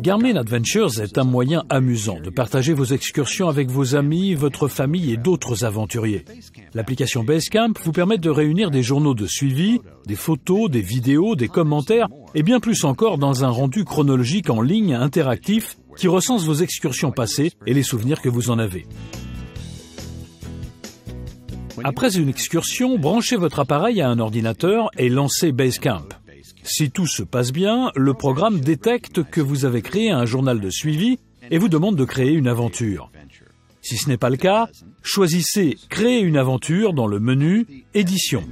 Garmin Adventures est un moyen amusant de partager vos excursions avec vos amis, votre famille et d'autres aventuriers. L'application Basecamp vous permet de réunir des journaux de suivi, des photos, des vidéos, des commentaires et bien plus encore dans un rendu chronologique en ligne interactif qui recense vos excursions passées et les souvenirs que vous en avez. Après une excursion, branchez votre appareil à un ordinateur et lancez Basecamp. Si tout se passe bien, le programme détecte que vous avez créé un journal de suivi et vous demande de créer une aventure. Si ce n'est pas le cas, choisissez « Créer une aventure » dans le menu « Édition ».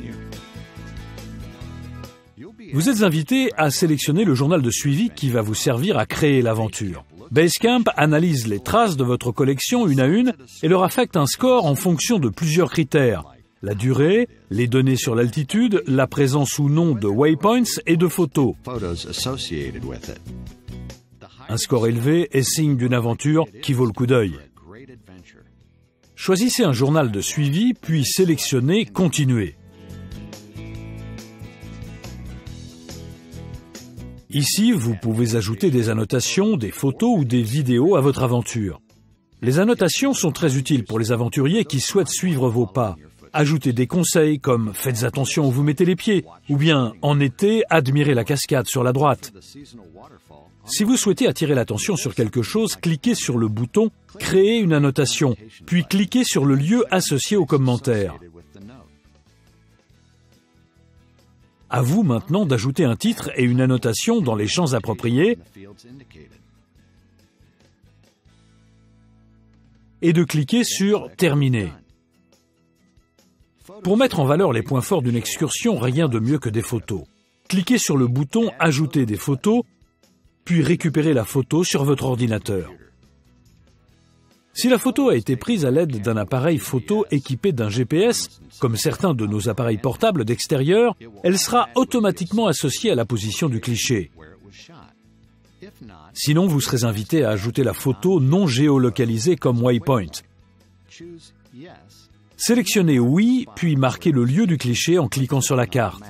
Vous êtes invité à sélectionner le journal de suivi qui va vous servir à créer l'aventure. Basecamp analyse les traces de votre collection une à une et leur affecte un score en fonction de plusieurs critères. La durée, les données sur l'altitude, la présence ou non de waypoints et de photos. Un score élevé est signe d'une aventure qui vaut le coup d'œil. Choisissez un journal de suivi, puis sélectionnez « Continuer ». Ici, vous pouvez ajouter des annotations, des photos ou des vidéos à votre aventure. Les annotations sont très utiles pour les aventuriers qui souhaitent suivre vos pas. Ajoutez des conseils comme « Faites attention où vous mettez les pieds » ou bien « En été, admirez la cascade sur la droite ». Si vous souhaitez attirer l'attention sur quelque chose, cliquez sur le bouton « Créer une annotation », puis cliquez sur le lieu associé au commentaire. À vous maintenant d'ajouter un titre et une annotation dans les champs appropriés et de cliquer sur « Terminer ». Pour mettre en valeur les points forts d'une excursion, rien de mieux que des photos. Cliquez sur le bouton « Ajouter des photos », puis récupérez la photo sur votre ordinateur. Si la photo a été prise à l'aide d'un appareil photo équipé d'un GPS, comme certains de nos appareils portables d'extérieur, elle sera automatiquement associée à la position du cliché. Sinon, vous serez invité à ajouter la photo non géolocalisée comme waypoint. Sélectionnez « Oui », puis marquez le lieu du cliché en cliquant sur la carte.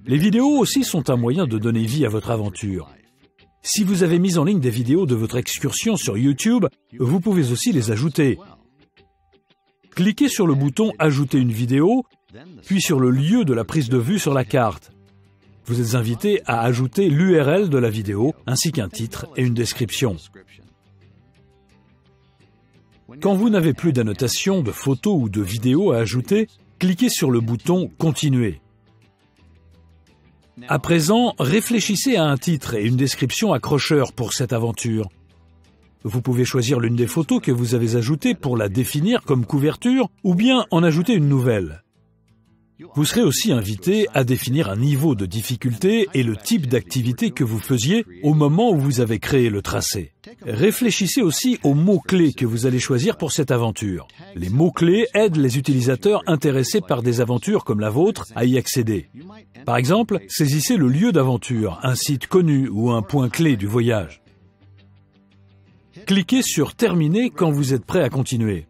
Les vidéos aussi sont un moyen de donner vie à votre aventure. Si vous avez mis en ligne des vidéos de votre excursion sur YouTube, vous pouvez aussi les ajouter. Cliquez sur le bouton « Ajouter une vidéo », puis sur le lieu de la prise de vue sur la carte. Vous êtes invité à ajouter l'URL de la vidéo, ainsi qu'un titre et une description. Quand vous n'avez plus d'annotation, de photos ou de vidéos à ajouter, cliquez sur le bouton « Continuer ». À présent, réfléchissez à un titre et une description accrocheurs pour cette aventure. Vous pouvez choisir l'une des photos que vous avez ajoutées pour la définir comme couverture ou bien en ajouter une nouvelle. Vous serez aussi invité à définir un niveau de difficulté et le type d'activité que vous faisiez au moment où vous avez créé le tracé. Réfléchissez aussi aux mots-clés que vous allez choisir pour cette aventure. Les mots-clés aident les utilisateurs intéressés par des aventures comme la vôtre à y accéder. Par exemple, saisissez le lieu d'aventure, un site connu ou un point clé du voyage. Cliquez sur « Terminer » quand vous êtes prêt à continuer.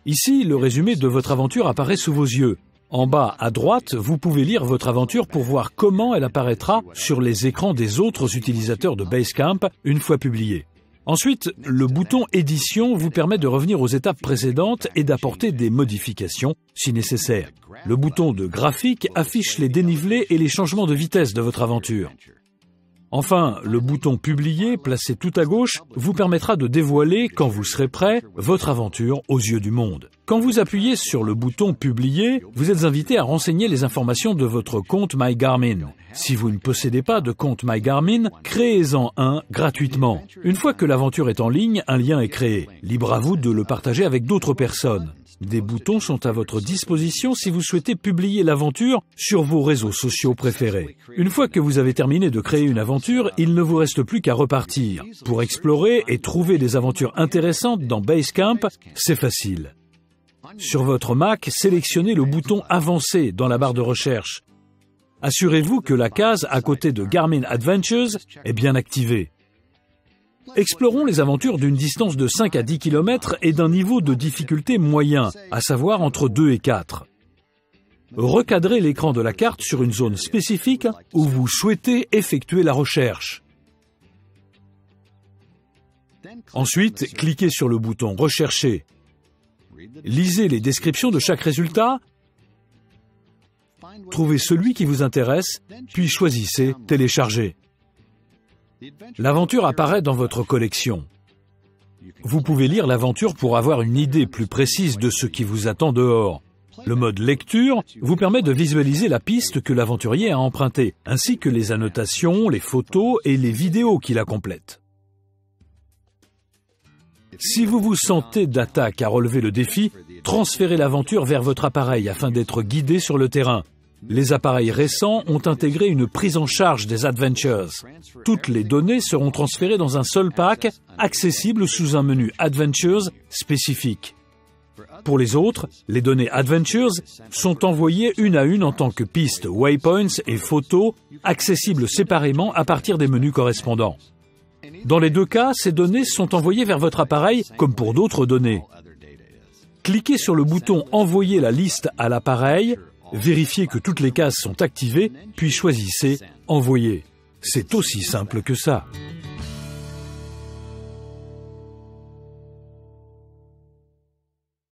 Ici, le résumé de votre aventure apparaît sous vos yeux. En bas à droite, vous pouvez lire votre aventure pour voir comment elle apparaîtra sur les écrans des autres utilisateurs de Basecamp une fois publiée. Ensuite, le bouton « Édition » vous permet de revenir aux étapes précédentes et d'apporter des modifications si nécessaire. Le bouton de « Graphique » affiche les dénivelés et les changements de vitesse de votre aventure. Enfin, le bouton « Publier » placé tout à gauche vous permettra de dévoiler, quand vous serez prêt, votre aventure aux yeux du monde. Quand vous appuyez sur le bouton « Publier », vous êtes invité à renseigner les informations de votre compte MyGarmin. Si vous ne possédez pas de compte MyGarmin, créez-en un gratuitement. Une fois que l'aventure est en ligne, un lien est créé. Libre à vous de le partager avec d'autres personnes. Des boutons sont à votre disposition si vous souhaitez publier l'aventure sur vos réseaux sociaux préférés. Une fois que vous avez terminé de créer une aventure, il ne vous reste plus qu'à repartir. Pour explorer et trouver des aventures intéressantes dans Basecamp, c'est facile. Sur votre Mac, sélectionnez le bouton « Avancer » dans la barre de recherche. Assurez-vous que la case à côté de Garmin Adventures est bien activée. Explorons les aventures d'une distance de 5 à 10 km et d'un niveau de difficulté moyen, à savoir entre 2 et 4. recadrez l'écran de la carte sur une zone spécifique où vous souhaitez effectuer la recherche. Ensuite, cliquez sur le bouton « Rechercher ». Lisez les descriptions de chaque résultat, trouvez celui qui vous intéresse, puis choisissez « Télécharger ». L'aventure apparaît dans votre collection. Vous pouvez lire l'aventure pour avoir une idée plus précise de ce qui vous attend dehors. Le mode lecture vous permet de visualiser la piste que l'aventurier a empruntée, ainsi que les annotations, les photos et les vidéos qui la complètent. Si vous vous sentez d'attaque à relever le défi, transférez l'aventure vers votre appareil afin d'être guidé sur le terrain. Les appareils récents ont intégré une prise en charge des Adventures. Toutes les données seront transférées dans un seul pack, accessible sous un menu Adventures spécifique. Pour les autres, les données Adventures sont envoyées une à une en tant que pistes, waypoints et photos, accessibles séparément à partir des menus correspondants. Dans les deux cas, ces données sont envoyées vers votre appareil comme pour d'autres données. Cliquez sur le bouton « Envoyer la liste à l'appareil », vérifiez que toutes les cases sont activées, puis choisissez « Envoyer ». C'est aussi simple que ça.